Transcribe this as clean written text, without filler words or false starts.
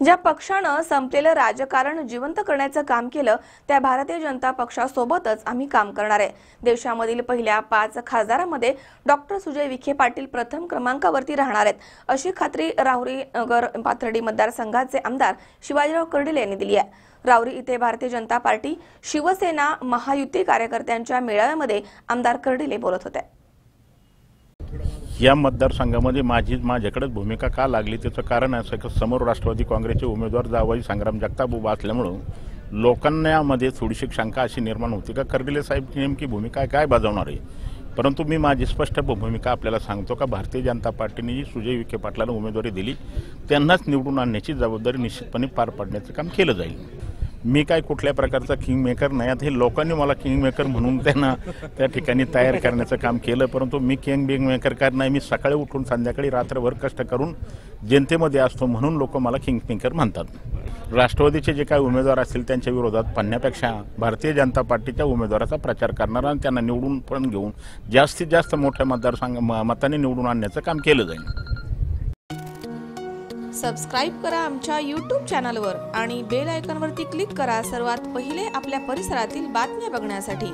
ज्या पक्षानं संपलेलं राजकारण जिवंत करण्याचं काम केलं त्या भारतीय जनता पक्षासोबतच आम्ही काम करणार आहे। देशामधील पहिल्या 5 खासदारांमध्ये डॉक्टर सुजय विखे पाटील प्रथम क्रमांकावरती राहणार आहेत, अशी खात्री राहुरी नगर पाथर्डी मतदारसंघाचे आमदार शिवाजीराव कर्डिले यांनी दिली आहे। राहुरी इथे भारतीय जनता पार्टी शिवसेना महायुती कार्यकर्त्यांच्या मेळाव्यामध्ये आमदार कर्डिले बोलत होते। या मतदारसंघामध्ये माझ्याकडे भूमिका का लागली त्याचं कारण असं की समोर राष्ट्रवादी काँग्रेसचे उमेदवार जावई संग्राम जगताप उभा असल्यामुळे लोकांमध्ये थोडीशी शंका अशी निर्माण होती का कर्डिले साहेब नेमकी भूमिका काय बजावणार आहे। परंतु मी माझी स्पष्ट भूमिका आपल्याला सांगतो का भारतीय जनता पार्टीने जी सुजय विखे पाटलांना उमेदवारी दिली त्यांनाच निवडून आणण्याची जबाबदारी निश्चितपणे पार पाडण्याचं काम केलं जाईल। मी काय कुठल्या प्रकारचा किंग मेकर नाही, हे लोकांनी मला किंग मेकर म्हणून त्यांना त्या ठिकाणी तयार करण्याचं काम केलं। परंतु मी किंग मेकर काय नाही, मी सकाळी उठून संध्याकाळी रात्रभर कष्ट करून जनतेमध्ये असतो म्हणून लोक मला किंग मेकर म्हणतात। राष्ट्रवादीचे जे काही उमेदवार असतील त्यांच्या विरोधात पडण्यापेक्षा भारतीय जनता पार्टीच्या उमेदवाराचा प्रचार करणारा आणि त्यांना निवडून पण घेऊन जास्तीत जास्त मोठ्या मताने निवडून आणण्याचं काम केलं जाईल। सबस्क्राइब करा आमच्या YouTube चॅनलवर आणि बेल आयकॉनवरती क्लिक करा सर्वात पहिले आपल्या परिसरातील बातम्या बघण्यासाठी।